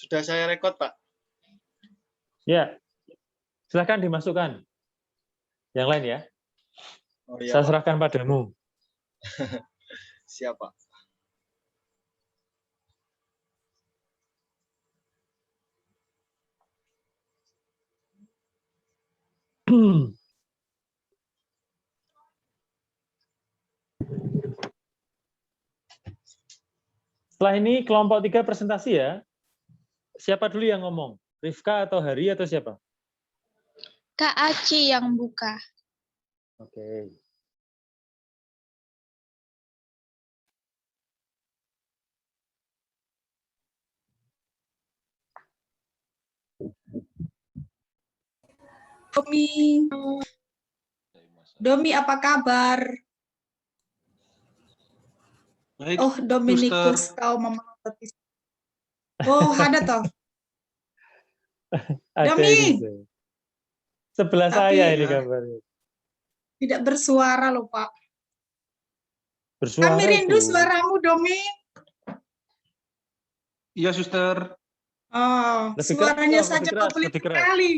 Sudah saya rekod, Pak. Ya, silahkan dimasukkan. Yang lain ya. Oh, iya, Saya Pak. serahkan padamu. Siap, Pak. Setelah ini kelompok 3 presentasi ya. Siapa dulu yang ngomong? Rifka atau Hari atau siapa? Kak Aci yang buka. Oke. Domi, apa kabar? Baik, Oh, Dominikus, kau memelototi. Oh, ada toh. Ada Domi. ini. Sebelah Tapi, saya ini gambarnya. tidak bersuara loh, Pak. Bersuara Kami rindu itu. suaramu, Domi. Iya, Suster. Oh, Lebih suaranya keras, saja kau pelit lebih keras. sekali.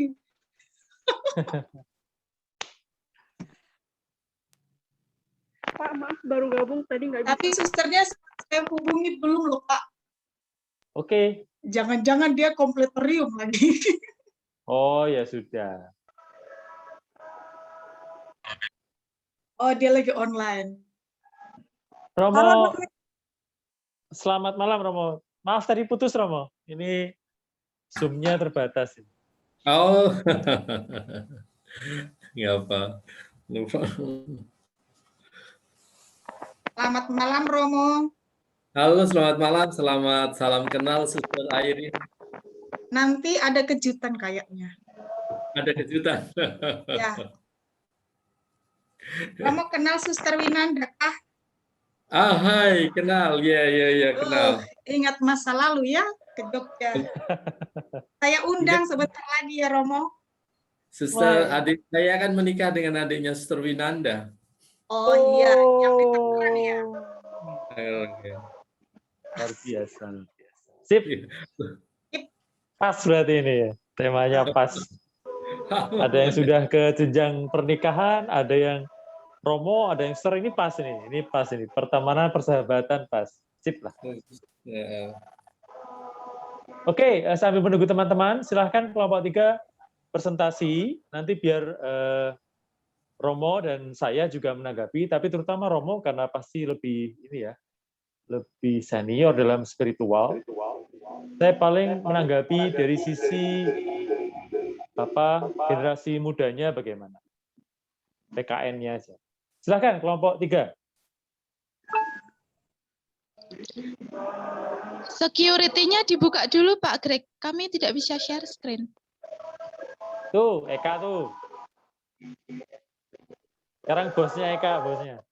Pak, maaf baru gabung tadi nggak bisa. Tapi susternya saya hubungi belum loh, Pak. Oke. Jangan-jangan dia kompletorium lagi. Oh ya sudah. Oh, dia lagi online. Romo, Halo, Domi. selamat malam Romo. Maaf tadi putus Romo. Ini Zoom-nya terbatas. Oh, nggak apa. Lupa. Selamat malam, Romo. Halo, selamat malam. Selamat salam kenal, Suster Airin. Nanti ada kejutan kayaknya. Ada kejutan. Ya. Romo kenal Suster Winanda kah? Ah, hai, kenal. Ya, kenal. Ingat masa lalu ya ke Jogja. Saya undang sebentar lagi ya, Romo. Suster, adik saya akan menikah dengan adiknya Suster Winanda. Oh iya, yang di Tangerang ya. Oke. Luar biasa. Sip. Pas berarti ini ya. Temanya pas. Ada yang sudah ke jenjang pernikahan, ada yang Romo, ada yang Suster. Ini pas ini. Ini pas ini. Pertemanan, persahabatan pas. Sip lah. Ya. Oke, sambil menunggu teman-teman, silahkan kelompok 3 presentasi. Nanti biar Romo dan saya juga menanggapi, tapi terutama Romo karena pasti lebih ini ya, lebih senior dalam spiritual. Saya paling menanggapi dari sisi generasi mudanya bagaimana. PKN-nya aja. Silahkan kelompok 3. Security-nya dibuka dulu Pak Greg. Kami tidak bisa share screen. Tuh, Eka tuh. Sekarang bosnya Eka, bosnya.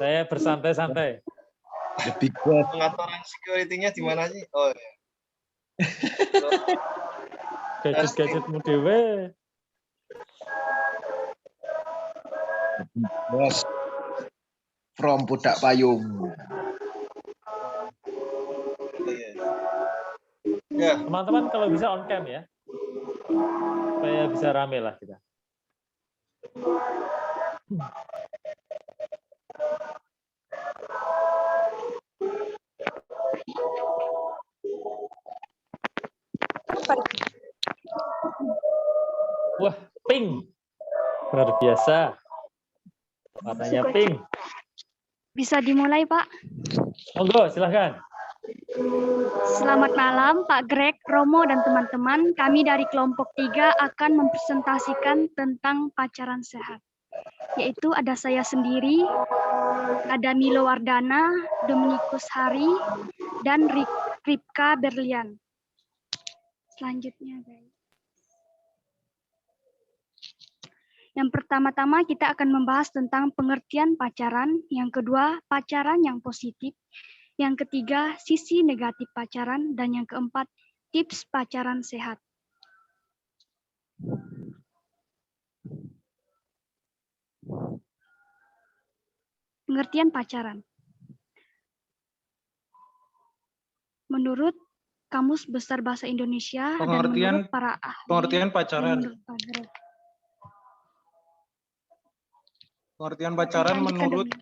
Saya bersantai-santai. Lebih kuat. Pengaturan security-nya di mana sih? Oh, ya. Gadget-gadgetmu dewe. Bos. From Pudak Payung. Ya. Teman-teman kalau bisa on cam ya. Supaya bisa rame lah kita. Wah, pink. Luar biasa. Warnanya pink. Bisa dimulai, Pak? Monggo, silahkan. Selamat malam, Pak Greg, Romo, dan teman-teman. Kami dari kelompok 3 akan mempresentasikan tentang pacaran sehat. Yaitu ada saya sendiri, ada Milo Wardana, Dominikus Hari, dan Ripka Berlian. Selanjutnya, guys. Yang pertama-tama kita akan membahas tentang pengertian pacaran, yang kedua pacaran yang positif, yang ketiga sisi negatif pacaran, dan yang keempat tips pacaran sehat. Pengertian pacaran. menurut Kamus Besar Bahasa Indonesia dan Pengertian menurut para ahli pengertian dan pacaran. menurut Pak Greg. Pengertian Oke, pacaran lanjutkan menurut dulu.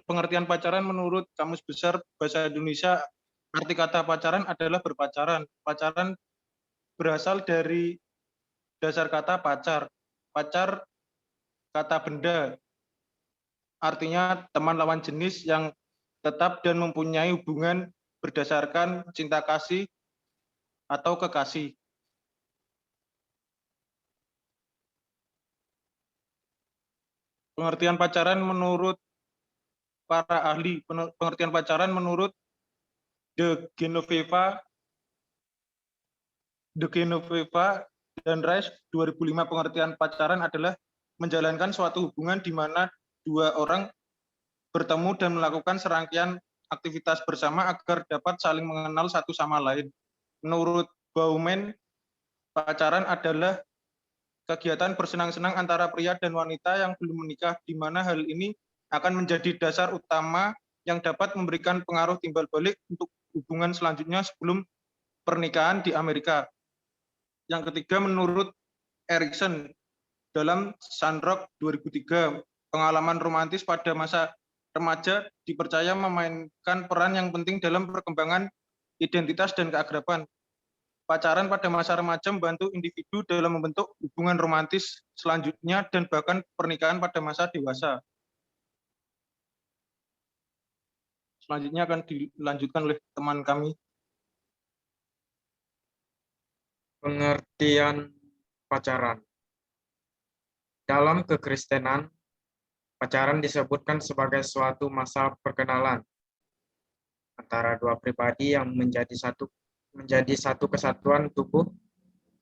pengertian pacaran menurut Kamus Besar Bahasa Indonesia, arti kata pacaran adalah berpacaran. Pacaran berasal dari dasar kata pacar. Pacar kata benda, artinya teman lawan jenis yang tetap dan mempunyai hubungan berdasarkan cinta kasih atau kekasih. Pengertian pacaran menurut para ahli, pengertian pacaran menurut De Genoveva dan Rice 2005, pengertian pacaran adalah menjalankan suatu hubungan di mana dua orang bertemu dan melakukan serangkaian aktivitas bersama agar dapat saling mengenal satu sama lain. Menurut Bauman, pacaran adalah kegiatan bersenang-senang antara pria dan wanita yang belum menikah, di mana hal ini akan menjadi dasar utama yang dapat memberikan pengaruh timbal balik untuk hubungan selanjutnya sebelum pernikahan di Amerika. Yang ketiga, menurut Erikson, dalam Sandrock 2003, pengalaman romantis pada masa remaja dipercaya memainkan peran yang penting dalam perkembangan identitas dan keakraban. Pacaran pada masa remaja membantu individu dalam membentuk hubungan romantis selanjutnya dan bahkan pernikahan pada masa dewasa. Selanjutnya akan dilanjutkan oleh teman kami. Pengertian pacaran. Dalam kekristenan, pacaran disebutkan sebagai suatu masa perkenalan antara dua pribadi yang menjadi satu kesatuan tubuh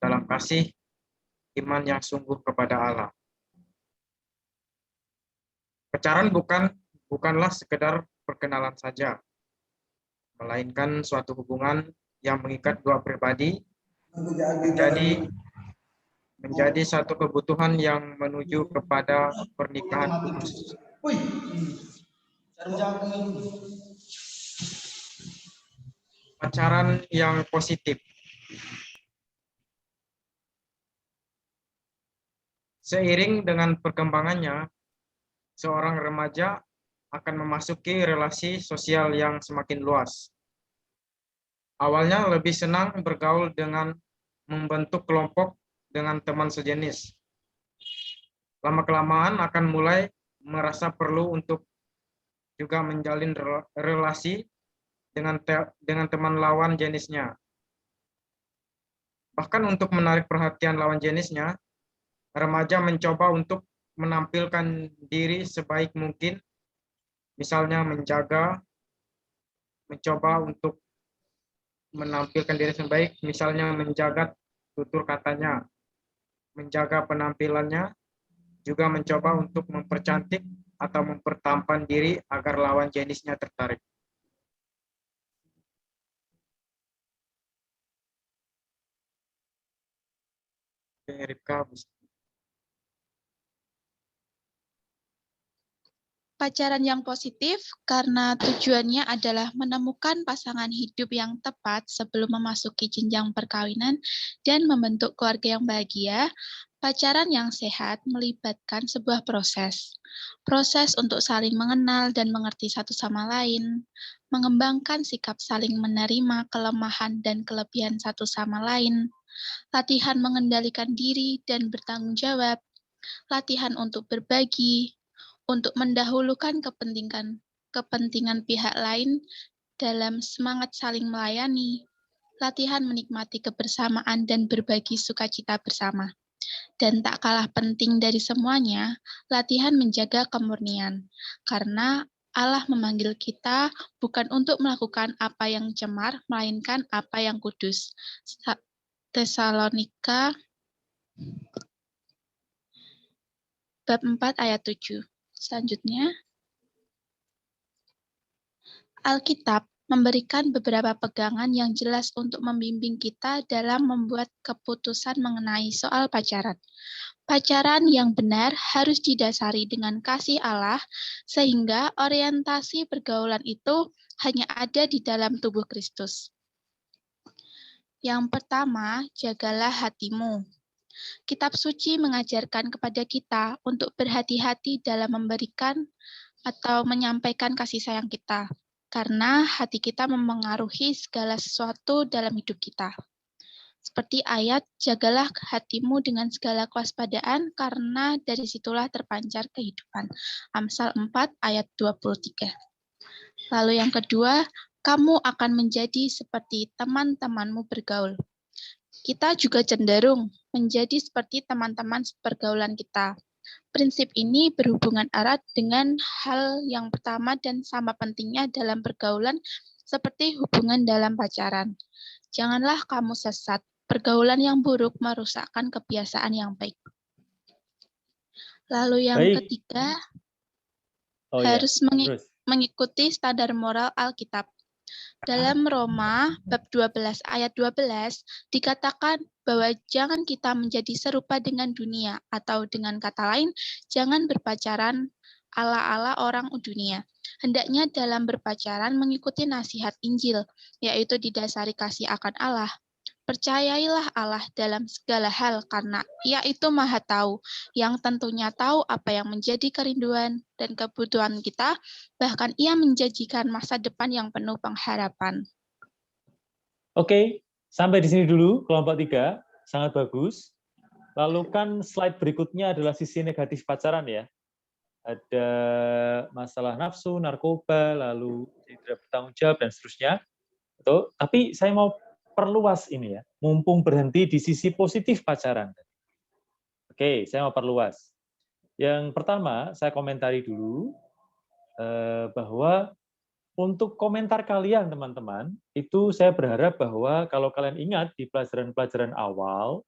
dalam kasih iman yang sungguh kepada Allah. Pacaran bukanlah sekedar perkenalan saja, melainkan suatu hubungan yang mengikat dua pribadi menjadi satu kebutuhan yang menuju kepada pernikahan kudus. Pacaran yang positif. Seiring dengan perkembangannya, seorang remaja akan memasuki relasi sosial yang semakin luas. Awalnya lebih senang bergaul dengan membentuk kelompok dengan teman sejenis. Lama-kelamaan akan mulai merasa perlu untuk juga menjalin relasi dengan teman lawan jenisnya. Bahkan untuk menarik perhatian lawan jenisnya, remaja mencoba untuk menampilkan diri sebaik mungkin, misalnya mencoba untuk menampilkan diri sebaik, misalnya menjaga tutur katanya, menjaga penampilannya, juga mencoba untuk mempercantik atau mempertampan diri agar lawan jenisnya tertarik. Ripka, Pacaran yang positif karena tujuannya adalah menemukan pasangan hidup yang tepat sebelum memasuki jenjang perkawinan dan membentuk keluarga yang bahagia. Pacaran yang sehat melibatkan sebuah proses untuk saling mengenal dan mengerti satu sama lain, mengembangkan sikap saling menerima kelemahan dan kelebihan satu sama lain, latihan mengendalikan diri dan bertanggung jawab, latihan untuk berbagi, untuk mendahulukan kepentingan pihak lain dalam semangat saling melayani, latihan menikmati kebersamaan dan berbagi sukacita bersama. Dan tak kalah penting dari semuanya, latihan menjaga kemurnian, karena Allah memanggil kita bukan untuk melakukan apa yang cemar, melainkan apa yang kudus. Tesalonika bab 4 ayat 7. Selanjutnya, Alkitab memberikan beberapa pegangan yang jelas untuk membimbing kita dalam membuat keputusan mengenai soal pacaran. Pacaran yang benar harus didasari dengan kasih Allah, sehingga orientasi pergaulan itu hanya ada di dalam tubuh Kristus. Yang pertama, jagalah hatimu. Kitab suci mengajarkan kepada kita untuk berhati-hati dalam memberikan atau menyampaikan kasih sayang kita, karena hati kita memengaruhi segala sesuatu dalam hidup kita. Seperti ayat, jagalah hatimu dengan segala kewaspadaan, karena dari situlah terpancar kehidupan. Amsal 4 ayat 23. Lalu yang kedua, kamu akan menjadi seperti teman-temanmu bergaul. Kita juga cenderung menjadi seperti teman-teman pergaulan kita. Prinsip ini berhubungan erat dengan hal yang pertama dan sama pentingnya dalam pergaulan, seperti hubungan dalam pacaran. Janganlah kamu sesat. Pergaulan yang buruk merusakkan kebiasaan yang baik. Lalu yang ketiga, harus mengikuti standar moral Alkitab. Dalam Roma bab 12 ayat 12 dikatakan bahwa jangan kita menjadi serupa dengan dunia, atau dengan kata lain, jangan berpacaran ala-ala orang dunia. Hendaknya dalam berpacaran mengikuti nasihat Injil, yaitu didasari kasih akan Allah. Percayailah Allah dalam segala hal, karena Ia itu Maha Tahu, yang tentunya tahu apa yang menjadi kerinduan dan kebutuhan kita, bahkan Ia menjanjikan masa depan yang penuh pengharapan. Oke, sampai di sini dulu kelompok 3, sangat bagus. Lalu kan slide berikutnya adalah sisi negatif pacaran ya. Ada masalah nafsu, narkoba, lalu tidak bertanggung jawab, dan seterusnya. Tapi saya mau perluas ini ya, mumpung berhenti di sisi positif pacaran. Oke, saya mau perluas. Yang pertama, saya komentari dulu bahwa untuk komentar kalian, teman-teman, itu saya berharap bahwa kalau kalian ingat di pelajaran-pelajaran awal,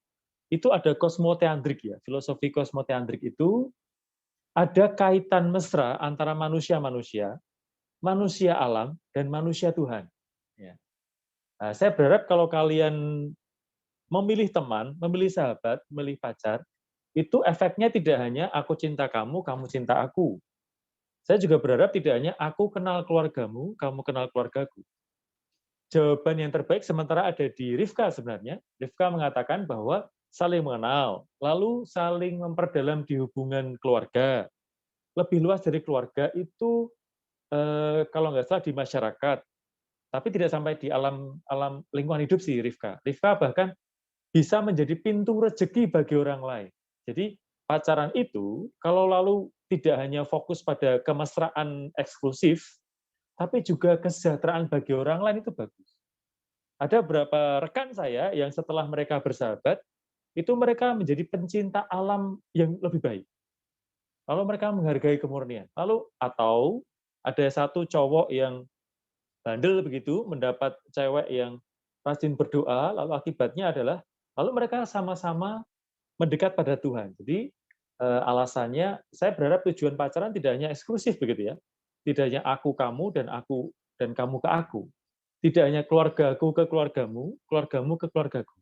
itu ada kosmoteandrik ya, filosofi kosmoteandrik itu ada kaitan mesra antara manusia-manusia, manusia alam, dan manusia Tuhan. Ya. Nah, saya berharap kalau kalian memilih teman, memilih sahabat, memilih pacar, itu efeknya tidak hanya aku cinta kamu, kamu cinta aku. Saya juga berharap tidak hanya aku kenal keluargamu, kamu kenal keluargaku. Jawaban yang terbaik sementara ada di Rifka sebenarnya. Rifka mengatakan bahwa saling mengenal, lalu saling memperdalam di hubungan keluarga. Lebih luas dari keluarga itu, kalau nggak salah di masyarakat, tapi tidak sampai di alam lingkungan hidup sih Rifka. Rifka bahkan bisa menjadi pintu rezeki bagi orang lain. Jadi pacaran itu kalau lalu tidak hanya fokus pada kemesraan eksklusif, tapi juga kesejahteraan bagi orang lain itu bagus. Ada beberapa rekan saya yang setelah mereka bersahabat, itu mereka menjadi pencinta alam yang lebih baik. Lalu mereka menghargai kemurnian. Lalu atau ada satu cowok yang bandel begitu, mendapat cewek yang rajin berdoa, lalu akibatnya adalah, lalu mereka sama-sama mendekat pada Tuhan. Jadi alasannya, saya berharap tujuan pacaran tidak hanya eksklusif begitu ya, tidak hanya aku kamu dan aku dan kamu ke aku, tidak hanya keluargaku ke keluargamu, keluargamu ke keluargaku,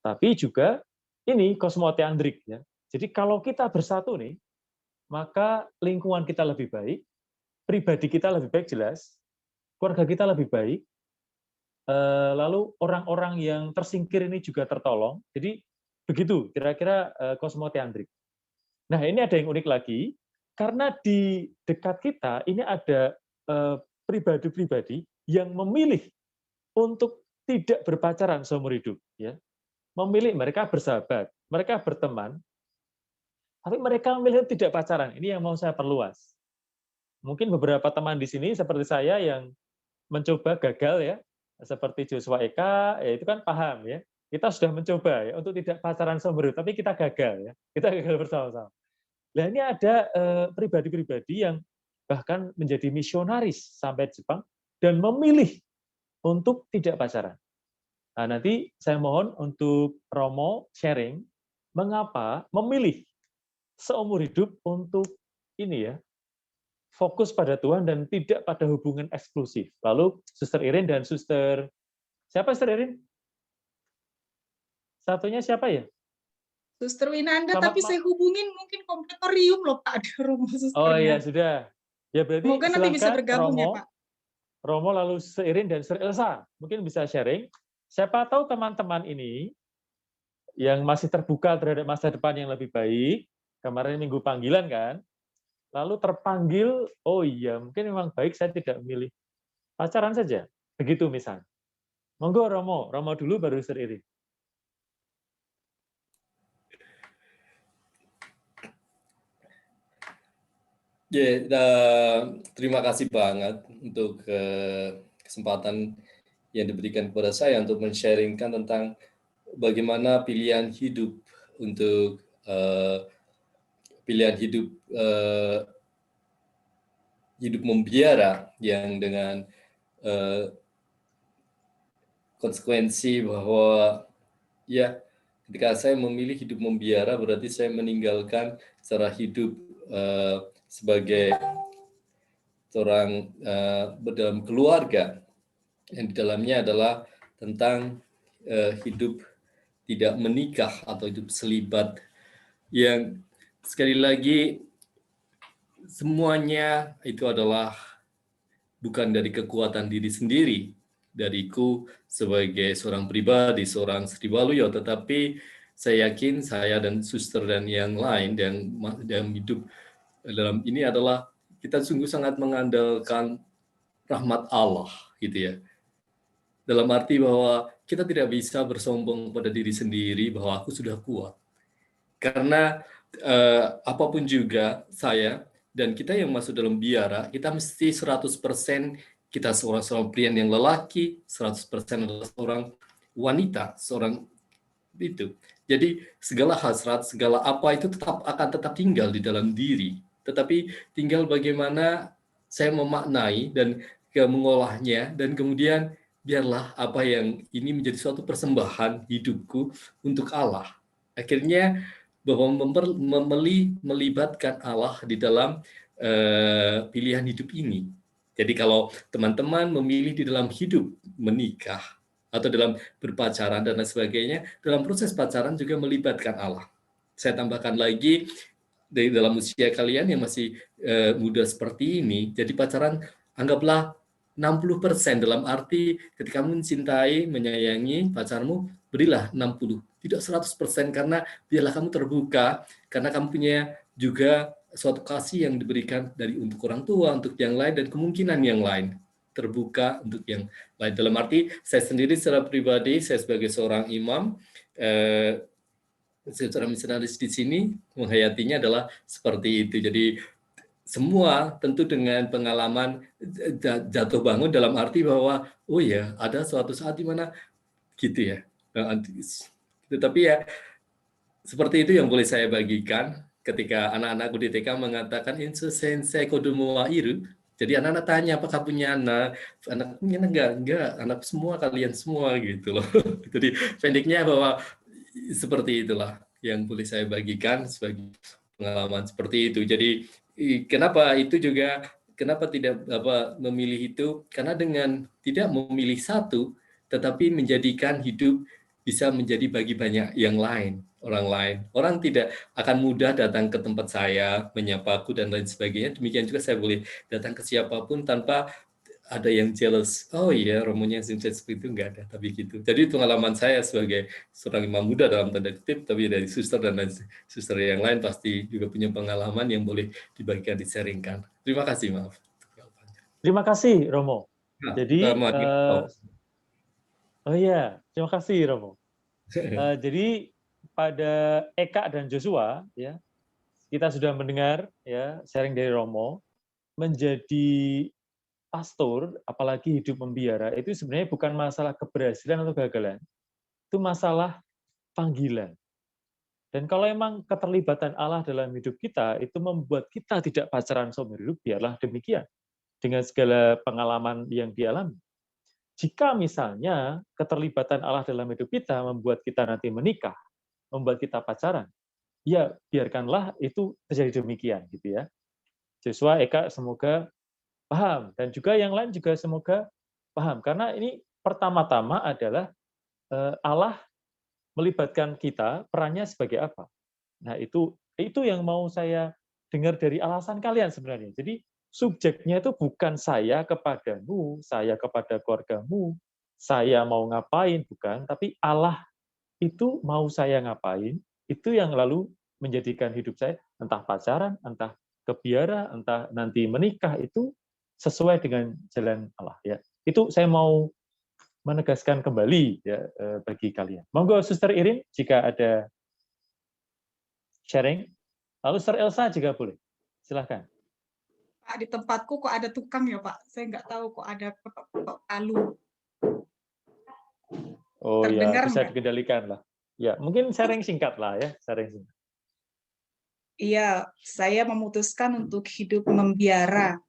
tapi juga ini kosmoteandrik ya. Jadi kalau kita bersatu nih, maka lingkungan kita lebih baik, pribadi kita lebih baik jelas, keluarga kita lebih baik, lalu orang-orang yang tersingkir ini juga tertolong. Jadi begitu kira-kira kosmoteandrik. Nah ini ada yang unik lagi, karena di dekat kita ini ada pribadi-pribadi yang memilih untuk tidak berpacaran seumur hidup, ya, memilih mereka bersahabat, mereka berteman, tapi mereka memilih tidak pacaran. Ini yang mau saya perluas. Mungkin beberapa teman di sini seperti saya yang mencoba gagal ya, seperti Joshua Eka, ya itu kan paham ya. Kita sudah mencoba ya untuk tidak pacaran seumur hidup, tapi kita gagal ya. Kita gagal bersama-sama. Nah ini ada pribadi-pribadi yang bahkan menjadi misionaris sampai Jepang dan memilih untuk tidak pacaran. Nah nanti saya mohon untuk Romo sharing mengapa memilih seumur hidup untuk ini ya, fokus pada Tuhan dan tidak pada hubungan eksklusif. Lalu Suster Irin dan Suster, siapa Suster Irin? Satunya siapa ya? Suster Winanda, Selamat tapi saya hubungin mungkin kompletorium loh Pak, ada Romo Oh iya, susternya. sudah. Ya berarti Semoga nanti bisa silahkan bergabung ya Romo, Pak. Romo lalu Seirin dan Sir Elsa mungkin bisa sharing. Siapa tahu teman-teman ini yang masih terbuka terhadap masa depan yang lebih baik, kemarin minggu panggilan kan, lalu terpanggil, oh iya mungkin memang baik saya tidak memilih pacaran saja, begitu misalnya. Monggo Romo, Romo dulu baru Sir Irin. Ya, terima kasih banget untuk kesempatan yang diberikan kepada saya untuk men-sharingkan tentang bagaimana pilihan hidup untuk pilihan hidup hidup membiara yang dengan konsekuensi bahwa ya ketika saya memilih hidup membiara berarti saya meninggalkan cara hidup sebagai seorang dalam keluarga yang di dalamnya adalah tentang hidup tidak menikah atau hidup selibat yang sekali lagi semuanya itu adalah bukan dari kekuatan diri sendiri dariku sebagai seorang pribadi, seorang Sri Waluyo, tetapi saya yakin saya dan suster dan yang lain yang hidup dalam ini adalah kita sungguh sangat mengandalkan rahmat Allah gitu ya. Dalam arti bahwa kita tidak bisa bersombong pada diri sendiri bahwa aku sudah kuat. Karena apapun juga saya dan kita yang masuk dalam biara, kita mesti 100% kita seorang pria yang lelaki, 100% adalah seorang wanita, seorang itu. Jadi segala hasrat, segala apa itu akan tetap tinggal di dalam diri. Tetapi tinggal bagaimana saya memaknai dan mengolahnya dan kemudian biarlah apa yang ini menjadi suatu persembahan hidupku untuk Allah. Akhirnya bahwa melibatkan Allah di dalam pilihan hidup ini. Jadi kalau teman-teman memilih di dalam hidup menikah atau dalam berpacaran dan lain sebagainya, dalam proses pacaran juga melibatkan Allah. Saya tambahkan lagi, dari dalam usia kalian yang masih muda seperti ini, jadi pacaran anggaplah 60% dalam arti ketika kamu mencintai, menyayangi pacarmu, berilah 60. Tidak 100% karena biarlah kamu terbuka, karena kamu punya juga suatu kasih yang diberikan dari untuk orang tua, untuk yang lain, dan kemungkinan yang lain. Terbuka untuk yang lain. Dalam arti, saya sendiri secara pribadi, saya sebagai seorang imam, secara misionaris di sini, menghayatinya adalah seperti itu. Jadi, semua tentu dengan pengalaman jatuh bangun dalam arti bahwa, oh ya, ada suatu saat di mana gitu ya. Tetapi ya, seperti itu yang boleh saya bagikan ketika anak-anakku di TK mengatakan insu sensei kodomo wa iru. Jadi anak-anak tanya apakah punya anak punya enggak, anak semua, kalian semua gitu loh. Jadi pendeknya bahwa seperti itulah yang boleh saya bagikan sebagai pengalaman seperti itu. Jadi kenapa tidak memilih itu? Karena dengan tidak memilih satu, tetapi menjadikan hidup bisa menjadi bagi banyak yang lain, orang lain. Orang tidak akan mudah datang ke tempat saya, menyapaku dan lain sebagainya. Demikian juga saya boleh datang ke siapapun tanpa ada yang jealous. Oh iya, Romonya seperti itu, enggak ada, tapi gitu. Jadi pengalaman saya sebagai seorang imam muda dalam tanda kutip, tapi dari suster dan suster yang lain pasti juga punya pengalaman yang boleh dibagikan, di-sharingkan. Terima kasih, maaf. Terima kasih, Romo. Nah, Jadi, oh iya, terima kasih, Romo. Jadi pada Eka dan Joshua, ya, kita sudah mendengar ya sharing dari Romo, menjadi pastor, apalagi hidup membiara, itu sebenarnya bukan masalah keberhasilan atau kegagalan, itu masalah panggilan. Dan kalau memang keterlibatan Allah dalam hidup kita, itu membuat kita tidak pacaran seumur hidup, biarlah demikian, dengan segala pengalaman yang dialami. Jika misalnya keterlibatan Allah dalam hidup kita membuat kita nanti menikah, membuat kita pacaran, ya biarkanlah itu terjadi demikian, gitu ya. Joshua, Eka, semoga paham, dan juga yang lain juga semoga paham, karena ini pertama-tama adalah Allah melibatkan kita, perannya sebagai apa? Nah, itu yang mau saya dengar dari alasan kalian sebenarnya. Jadi subjeknya itu bukan saya kepadamu, saya kepada keluargamu, saya mau ngapain, bukan, tapi Allah itu mau saya ngapain, itu yang lalu menjadikan hidup saya, entah pacaran, entah kebiara, entah nanti menikah, itu sesuai dengan jalan Allah. Ya, itu saya mau menegaskan kembali ya bagi kalian. Monggo Suster Irin jika ada sharing. Lalu Suster Elsa juga boleh. Silahkan. Pak, di tempatku kok ada tukang ya Pak? Saya nggak tahu kok ada ketok-ketok palu. Oh Terdengar ya, bisa nggak? dikendalikan lah. Ya, mungkin sharing singkat lah ya, sharing singkat. Iya, saya memutuskan untuk hidup membiara.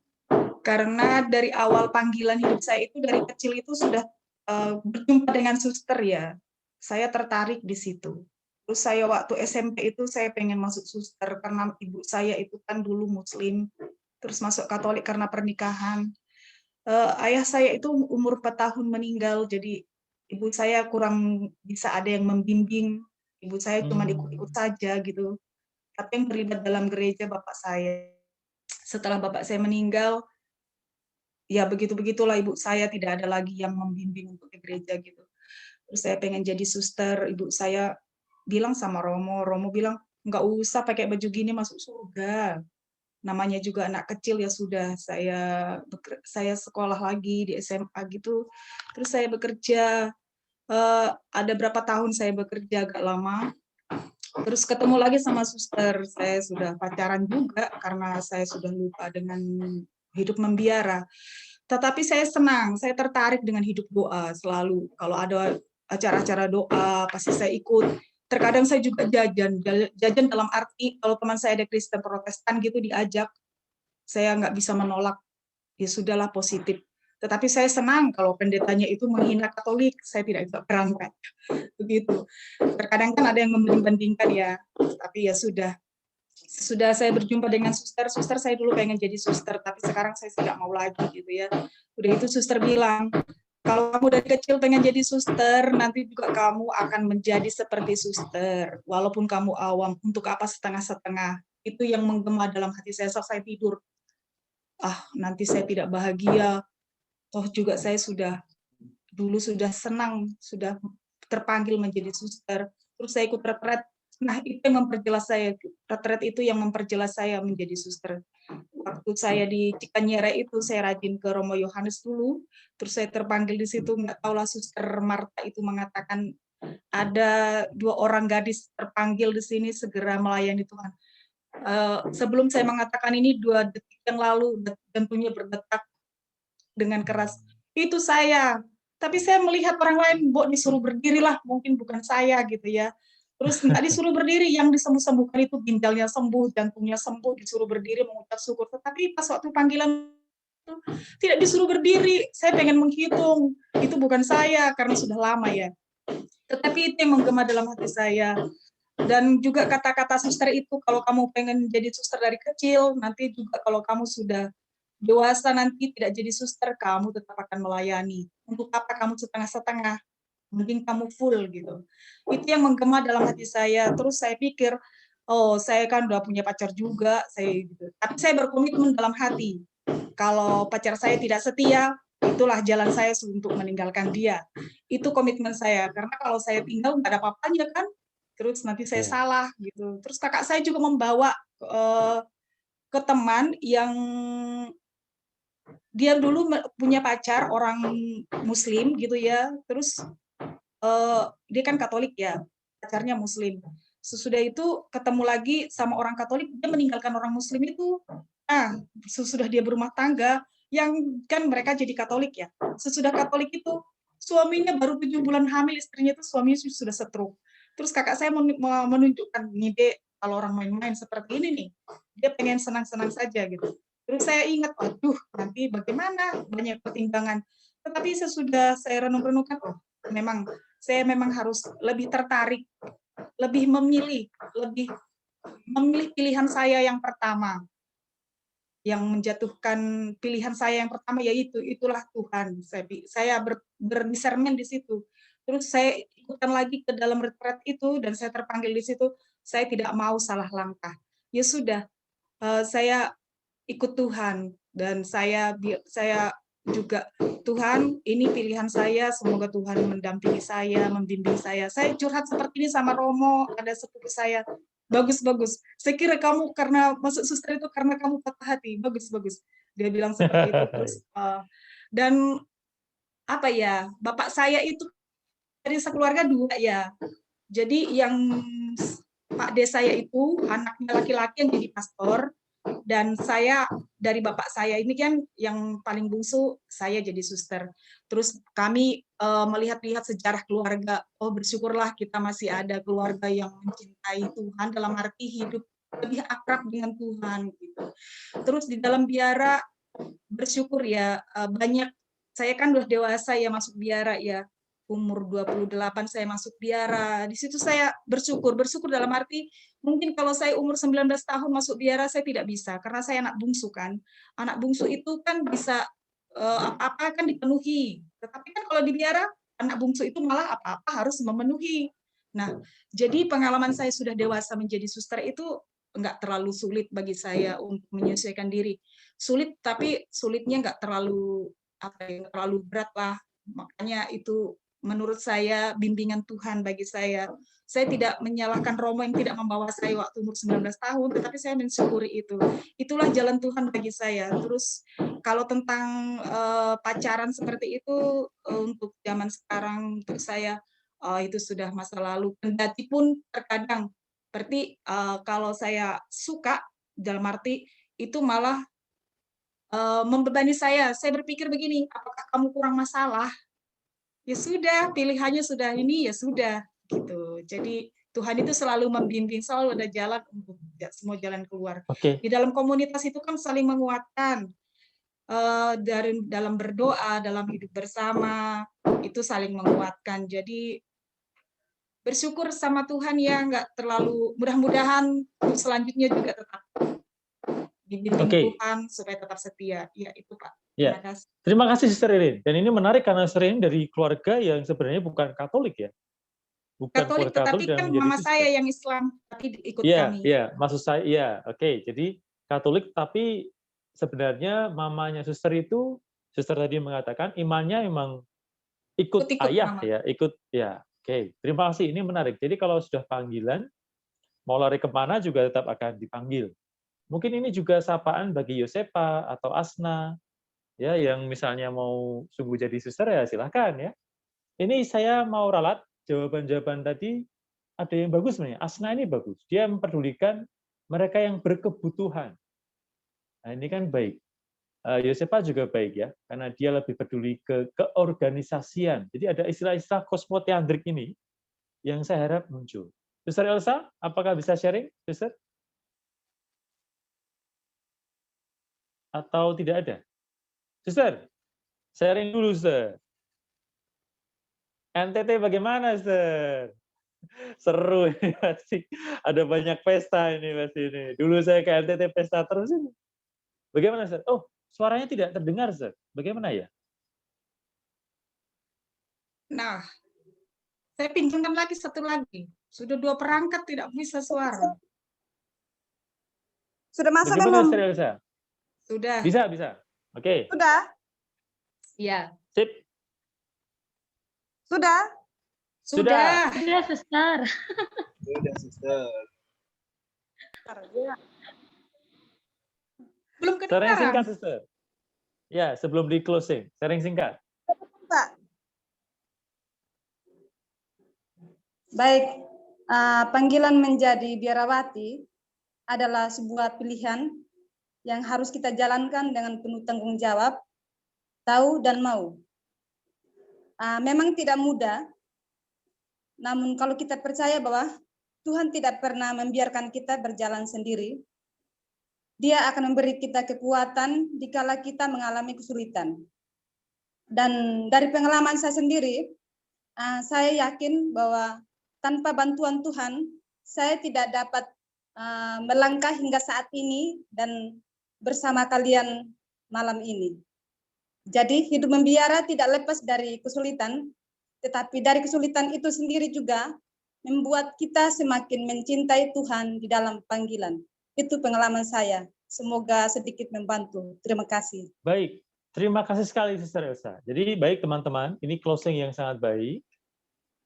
Karena dari awal panggilan hidup saya itu dari kecil itu sudah berjumpa dengan suster ya. Saya tertarik di situ. Terus saya waktu SMP itu saya pengen masuk suster karena ibu saya itu kan dulu Muslim, terus masuk Katolik karena pernikahan. Ayah saya itu umur 4 tahun meninggal, jadi ibu saya kurang bisa ada yang membimbing. Ibu saya cuma ikut-ikut saja gitu. Tapi yang terlibat dalam gereja bapak saya. Setelah bapak saya meninggal, ya begitu-begitulah ibu saya tidak ada lagi yang membimbing untuk ke gereja gitu. Terus saya pengen jadi suster, ibu saya bilang sama Romo bilang, nggak usah pakai baju gini masuk surga. Namanya juga anak kecil ya sudah, saya sekolah lagi di SMA gitu. Terus saya bekerja, ada berapa tahun saya bekerja agak lama. Terus ketemu lagi sama suster, saya sudah pacaran juga karena saya sudah lupa dengan hidup membiara. Tetapi saya senang, saya tertarik dengan hidup doa selalu. Kalau ada acara-acara doa, pasti saya ikut. Terkadang saya juga jajan dalam arti kalau teman saya ada Kristen Protestan gitu diajak, saya nggak bisa menolak, ya sudahlah positif. Tetapi saya senang kalau pendetanya itu menghina Katolik, saya tidak bisa berangkat. Begitu. Terkadang kan ada yang membanding-bandingkan ya, tapi ya sudah. Sudah saya berjumpa dengan suster saya dulu pengen jadi suster, tapi sekarang saya tidak mau lagi gitu ya. Udah itu suster bilang, kalau kamu dari kecil pengen jadi suster, nanti juga kamu akan menjadi seperti suster. Walaupun kamu awam, untuk apa setengah-setengah? Itu yang menggema dalam hati saya saat saya tidur. Nanti saya tidak bahagia. Toh juga saya dulu sudah senang, sudah terpanggil menjadi suster. Terus saya ikut retret. Nah, itu yang memperjelas saya. Retret itu yang memperjelas saya menjadi suster. Waktu saya di Cikanyere itu, saya rajin ke Romo Yohanes dulu. Terus saya terpanggil di situ, nggak tahulah suster Marta itu mengatakan, ada 2 orang gadis terpanggil di sini, segera melayani Tuhan. Sebelum saya mengatakan ini, 2 detik yang lalu, jantungnya berdetak dengan keras. Itu saya. Tapi saya melihat orang lain, disuruh berdirilah, mungkin bukan saya gitu ya. Terus nggak disuruh berdiri, yang disembuh-sembuhkan itu ginjalnya sembuh, jantungnya sembuh, disuruh berdiri mengucap syukur. Tetapi pas waktu panggilan itu tidak disuruh berdiri, saya pengen menghitung. Itu bukan saya, karena sudah lama ya. Tetapi itu yang menggema dalam hati saya. Dan juga kata-kata suster itu, kalau kamu pengen jadi suster dari kecil, nanti juga kalau kamu sudah dewasa nanti tidak jadi suster, kamu tetap akan melayani. Untuk apa kamu setengah-setengah? Mending kamu full gitu. Itu yang menggema dalam hati saya. Terus saya pikir, saya kan udah punya pacar juga, tapi saya berkomitmen dalam hati. Kalau pacar saya tidak setia, itulah jalan saya untuk meninggalkan dia. Itu komitmen saya. Karena kalau saya tinggal nggak ada apa-apanya kan. Terus nanti saya salah gitu. Terus kakak saya juga membawa ke teman yang dia dulu punya pacar orang Muslim gitu ya. Terus dia kan Katolik ya, pacarnya Muslim. Sesudah itu ketemu lagi sama orang Katolik, dia meninggalkan orang Muslim itu. Sesudah dia berumah tangga, yang kan mereka jadi Katolik ya. Sesudah Katolik itu, suaminya baru 7 bulan hamil, istrinya itu suaminya sudah stroke. Terus kakak saya menunjukkan, nih Dek, kalau orang main-main seperti ini nih, dia pengen senang-senang saja gitu. Terus saya ingat, waduh, nanti bagaimana, banyak pertimbangan. Tetapi sesudah saya renung-renungkan, saya memang harus lebih tertarik, lebih memilih pilihan saya yang pertama. Yang menjatuhkan pilihan saya yang pertama yaitu itulah Tuhan. Saya berdiscernment di situ. terus saya ikutan lagi ke dalam retret itu dan saya terpanggil di situ, saya tidak mau salah langkah. Ya sudah, saya ikut Tuhan dan saya juga, Tuhan ini pilihan saya, semoga Tuhan mendampingi saya, membimbing saya. Saya curhat seperti ini sama Romo, ada sepupu saya. Bagus. Saya kira kamu karena masuk suster itu karena kamu patah hati. Bagus. Dia bilang seperti itu. Terus dan apa ya, bapak saya itu dari sekeluarga 2 ya. Jadi yang Pak D saya itu anaknya laki-laki yang jadi pastor, dan saya dari bapak saya ini kan yang paling bungsu, saya jadi suster. Terus kami melihat-lihat sejarah keluarga, oh bersyukurlah kita masih ada keluarga yang mencintai Tuhan, dalam arti hidup lebih akrab dengan Tuhan gitu. Terus di dalam biara bersyukur ya, banyak, saya kan udah dewasa ya masuk biara ya, umur 28 saya masuk biara. Di situ saya bersyukur dalam arti mungkin kalau saya umur 19 tahun masuk biara saya tidak bisa karena saya anak bungsu kan. Anak bungsu itu kan bisa apa-apa kan dipenuhi. Tetapi kan kalau di biara anak bungsu itu malah apa-apa harus memenuhi. Nah, jadi pengalaman saya sudah dewasa menjadi suster itu enggak terlalu sulit bagi saya untuk menyesuaikan diri. Sulit, tapi sulitnya enggak terlalu terlalu berat lah. Makanya itu menurut saya bimbingan Tuhan bagi saya. Saya tidak menyalahkan Romo yang tidak membawa saya waktu umur 19 tahun, tetapi saya mensyukuri itu. Itulah jalan Tuhan bagi saya. Terus kalau tentang pacaran seperti itu untuk zaman sekarang untuk saya itu sudah masa lalu. Kendati pun terkadang berarti kalau saya suka dalam arti itu malah membebani saya. Saya berpikir begini, apakah kamu kurang masalah? Ya sudah, pilihannya sudah ini, ya sudah gitu. Jadi Tuhan itu selalu membimbing, selalu ada jalan untuk semua jalan keluar. Di dalam komunitas itu kan saling menguatkan, dari dalam berdoa, dalam hidup bersama itu saling menguatkan. Jadi bersyukur sama Tuhan ya, nggak terlalu, mudah-mudahan selanjutnya juga tetap dibimbing Tuhan supaya tetap setia. Ya itu Pak. Ya. Terima kasih Sister Irin. Dan ini menarik karena Sister Irin dari keluarga yang sebenarnya bukan Katolik ya. Bukan Katolik, tetapi kan mama saya yang Islam, tapi ikut kami. Iya, maksud saya, iya, oke. Jadi Katolik, tapi sebenarnya mamanya Sister itu, Sister tadi mengatakan imannya memang ikut ayah mama. Ya, ikut ya. Oke, terima kasih. Ini menarik. Jadi kalau sudah panggilan, mau lari kemana juga tetap akan dipanggil. Mungkin ini juga sapaan bagi Yosepa atau Asna, ya, yang misalnya mau sungguh jadi suster ya silahkan ya. Ini saya mau ralat jawaban-jawaban tadi, ada yang bagus sebenarnya. Asna ini bagus. Dia memperdulikan mereka yang berkebutuhan. Nah ini kan baik. Yosepa juga baik ya, karena dia lebih peduli ke keorganisasian. Jadi ada istilah-istilah kosmoteandrik ini yang saya harap muncul. Suster Elsa, apakah bisa sharing, Suster? Atau tidak ada? Suster, sharing dulu, Suster. NTT bagaimana, Suster? Seru ini pasti. Ada banyak pesta ini pasti ini. Dulu saya ke NTT pesta terus ini. Bagaimana, Suster? Oh, suaranya tidak terdengar, Suster. Bagaimana ya? Nah, saya pinjamkan lagi satu lagi. Sudah 2 perangkat tidak bisa suara. Sudah masuk belum? Suster? Sudah. Bisa. Oke. Sudah? Iya. Sip. Sudah, Suster. Sudah, Suster. Belum kedengaran. Sharing singkat, Suster. Ya, sebelum di closing, sharing singkat. Baik, panggilan menjadi biarawati adalah sebuah pilihan yang harus kita jalankan dengan penuh tanggung jawab, tahu dan mau. Memang tidak mudah, namun kalau kita percaya bahwa Tuhan tidak pernah membiarkan kita berjalan sendiri, Dia akan memberi kita kekuatan dikala kita mengalami kesulitan. Dan dari pengalaman saya sendiri, saya yakin bahwa tanpa bantuan Tuhan, saya tidak dapat melangkah hingga saat ini dan bersama kalian malam ini. Jadi hidup membiara tidak lepas dari kesulitan, Tetapi dari kesulitan itu sendiri juga membuat kita semakin mencintai Tuhan di dalam panggilan. Itu pengalaman saya. Semoga sedikit membantu. Terima kasih. Baik, terima kasih sekali Sister Elsa. Jadi baik teman-teman, ini closing yang sangat baik.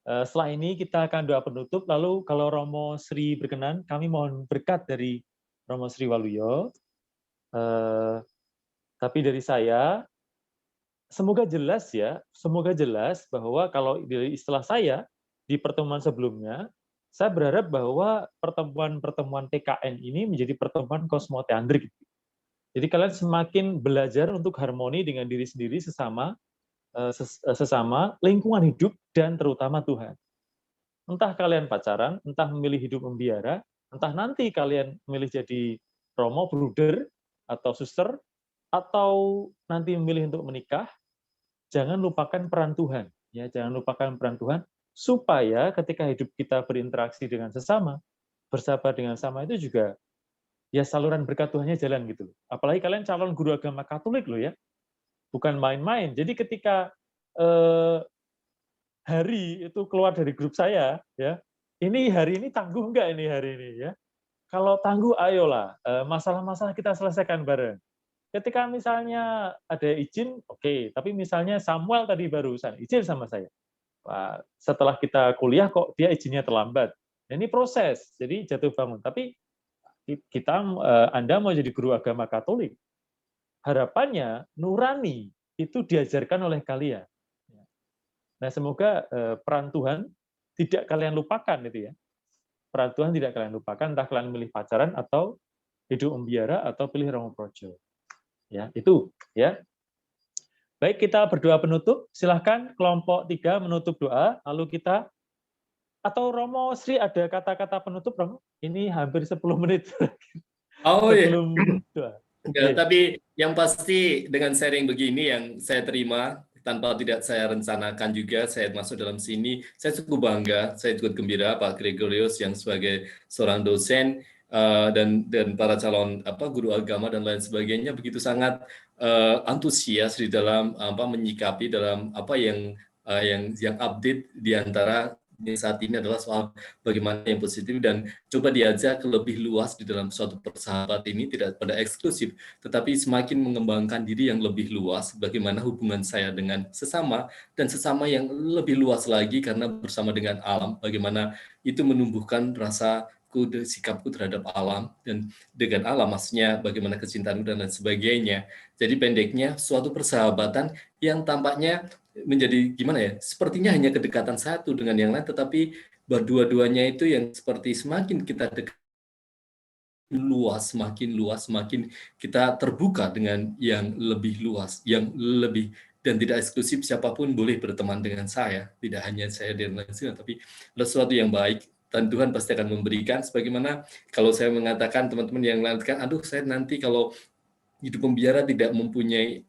Setelah ini kita akan doa penutup, lalu kalau Romo Sri berkenan, kami mohon berkat dari Romo Sri Waluyo. Tapi dari saya, semoga jelas ya, semoga jelas bahwa kalau dari istilah saya di pertemuan sebelumnya, saya berharap bahwa pertemuan-pertemuan PKN ini menjadi pertemuan kosmoteandrik. Jadi kalian semakin belajar untuk harmoni dengan diri sendiri sesama lingkungan hidup dan terutama Tuhan. Entah kalian pacaran, entah memilih hidup membiara, entah nanti kalian memilih jadi romo, bruder, atau suster, atau nanti memilih untuk menikah, jangan lupakan peran Tuhan. Ya, jangan lupakan peran Tuhan, supaya ketika hidup kita berinteraksi dengan sesama, bersahabat dengan sama itu juga, ya saluran berkat Tuhannya jalan gitu. Apalagi kalian calon guru agama Katolik loh ya, bukan main-main. Jadi ketika Hari itu keluar dari grup saya, ya, ini hari ini tangguh nggak ini hari ini ya? Kalau tangguh, ayolah, masalah-masalah kita selesaikan bareng. Ketika misalnya ada izin, oke, tapi misalnya Samuel tadi barusan izin sama saya. Wah, setelah kita kuliah kok dia izinnya terlambat. Nah, ini proses, jadi jatuh bangun. Tapi kita, Anda mau jadi guru agama Katolik, harapannya nurani itu diajarkan oleh kalian. Nah, semoga peran Tuhan tidak kalian lupakan itu ya. Peran Tuhan tidak kalian lupakan, entah kalian milih pacaran atau hidup membiara atau pilih Romo Projo. Ya, itu ya. Baik, kita berdoa penutup. Silahkan kelompok 3 menutup doa, lalu kita atau Romo Sri ada kata-kata penutup, Romo? Ini hampir 10 menit sebelum doa. Ya, tapi yang pasti dengan sharing begini yang saya terima tanpa tidak saya rencanakan juga, saya masuk dalam sini, saya cukup bangga, saya cukup gembira Pak Gregorius yang sebagai seorang dosen dan para calon guru agama dan lain sebagainya begitu sangat antusias di dalam menyikapi dalam yang update di antara saat ini adalah soal bagaimana yang positif dan coba diajak ke lebih luas di dalam suatu persahabat ini tidak pada eksklusif tetapi semakin mengembangkan diri yang lebih luas bagaimana hubungan saya dengan sesama dan sesama yang lebih luas lagi karena bersama dengan alam bagaimana itu menumbuhkan rasa sikapku terhadap alam dan dengan alam maksudnya bagaimana kecintaanku dan lain sebagainya. Jadi pendeknya suatu persahabatan yang tampaknya menjadi gimana ya? Sepertinya hanya kedekatan satu dengan yang lain tetapi berdua-duanya itu yang seperti semakin kita dekat semakin luas, semakin kita terbuka dengan yang lebih luas, yang lebih dan tidak eksklusif siapapun boleh berteman dengan saya, tidak hanya saya dan lain sebagainya, tapi sesuatu yang baik. Dan Tuhan pasti akan memberikan sebagaimana kalau saya mengatakan teman-teman yang mengatakan aduh saya nanti kalau hidup membiara tidak mempunyai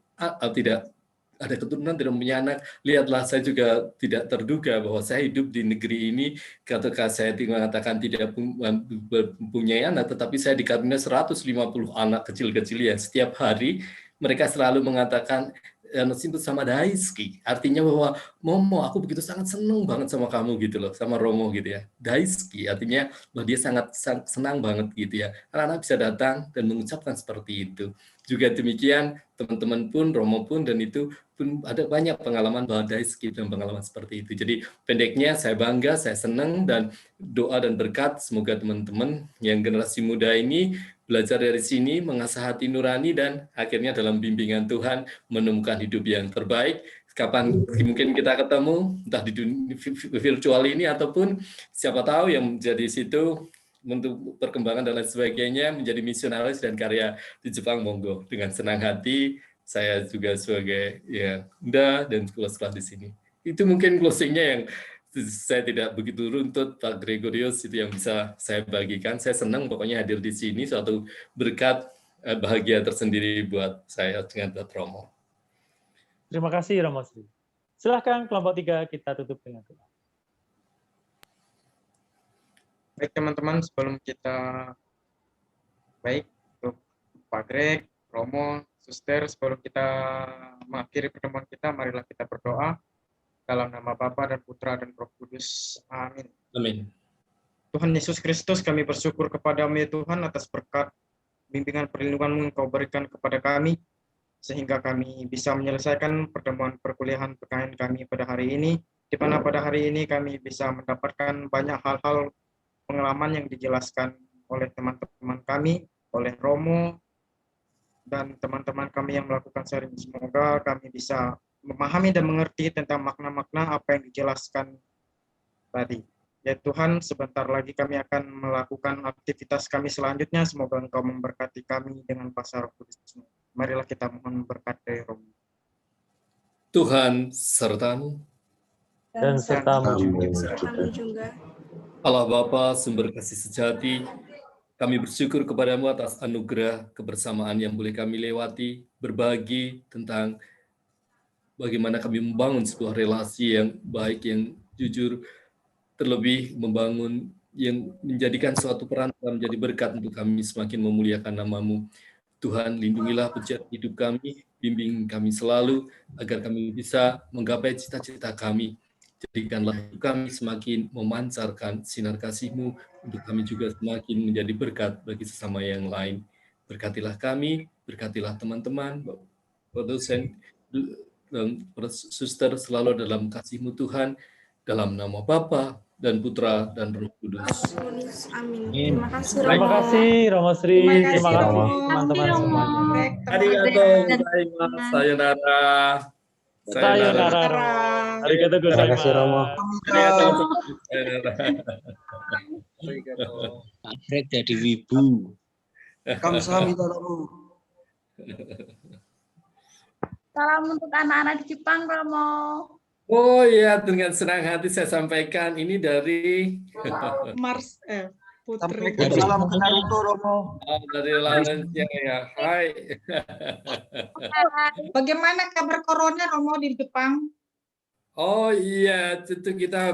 tidak ada keturunan tidak mempunyai anak, lihatlah saya juga tidak terduga bahwa saya hidup di negeri ini ketika saya mengatakan tidak mempunyai anak tetapi saya dikaruniai 150 anak kecil-kecil yang setiap hari mereka selalu mengatakan simpel sama Daisuki, artinya bahwa Momo, aku begitu sangat senang banget sama kamu gitu loh, sama Romo gitu ya. Daisuki, artinya bahwa dia sangat senang banget gitu ya. Anak-anak bisa datang dan mengucapkan seperti itu. Juga demikian, teman-teman pun, Romo pun, dan itu pun ada banyak pengalaman bahwa Daisuki dan pengalaman seperti itu. Jadi pendeknya saya bangga, saya senang, dan doa dan berkat semoga teman-teman yang generasi muda ini belajar dari sini, mengasah hati nurani, dan akhirnya dalam bimbingan Tuhan menemukan hidup yang terbaik. Kapan mungkin kita ketemu, entah di dunia virtual ini, ataupun siapa tahu yang menjadi situ untuk perkembangan dan lain sebagainya, menjadi misionaris dan karya di Jepang, monggo. Dengan senang hati, saya juga sebagai Unda dan sekolah-sekolah di sini. Itu mungkin closingnya yang saya tidak begitu runtut, Pak Gregorius, itu yang bisa saya bagikan. Saya senang pokoknya hadir di sini, suatu berkat bahagia tersendiri buat saya dengan Pak Romo. Terima kasih Romo Sri. Silahkan kelompok 3 kita tutup dengan doa. Baik teman-teman, sebelum kita untuk Pak Greg, Romo, Suster, sebelum kita mengakhiri pertemuan kita, marilah kita berdoa. Dalam nama Bapa dan Putra dan Roh Kudus. Amin. Amin. Tuhan Yesus Kristus, kami bersyukur kepadamu ya Tuhan atas berkat bimbingan perlindungan-Mu Engkau berikan kepada kami, sehingga kami bisa menyelesaikan pertemuan perkuliahan PKN kami pada hari ini, di mana pada hari ini kami bisa mendapatkan banyak hal-hal pengalaman yang dijelaskan oleh teman-teman kami, oleh Romo, dan teman-teman kami yang melakukan sharing. Semoga kami bisa memahami dan mengerti tentang makna-makna apa yang dijelaskan tadi. Ya Tuhan, sebentar lagi kami akan melakukan aktivitas kami selanjutnya. Semoga Engkau memberkati kami dengan pasar kudus. Marilah kita mohon berkat dari Romo. Tuhan sertamu. Dan sertamu juga. Allah Bapa, sumber kasih sejati, kami bersyukur kepadamu atas anugerah kebersamaan yang boleh kami lewati, berbagi tentang bagaimana kami membangun sebuah relasi yang baik, yang jujur, terlebih membangun yang menjadikan suatu peran menjadi berkat untuk kami semakin memuliakan nama-Mu. Tuhan, lindungilah pejabat hidup kami, bimbing kami selalu, agar kami bisa menggapai cita-cita kami. Jadikanlah hidup kami semakin memancarkan sinar kasih-Mu, untuk kami juga semakin menjadi berkat bagi sesama yang lain. Berkatilah kami, berkatilah teman-teman, Bapak dosen, dan suster selalu dalam kasih-Mu Tuhan, dalam nama Bapa dan Putra dan Roh Kudus. Amin. Terima kasih Romo. Terima kasih Romo Sri, terima kasih teman-teman semuanya. Arigato gozaimasu. Sayonara. Sayonara. Arigato gozaimasu. Terima kasih Romo. Arigato. Sayonara. Pak Greg jadi wibu. Kamsahamnida Romo. Salam untuk anak-anak di Jepang, Romo. Oh ya, dengan senang hati saya sampaikan ini dari Putri. Salam ke Naruto Romo. Dari Valencia ya. Hai. Bagaimana kabar corona Romo di Jepang? Oh iya, tentu kita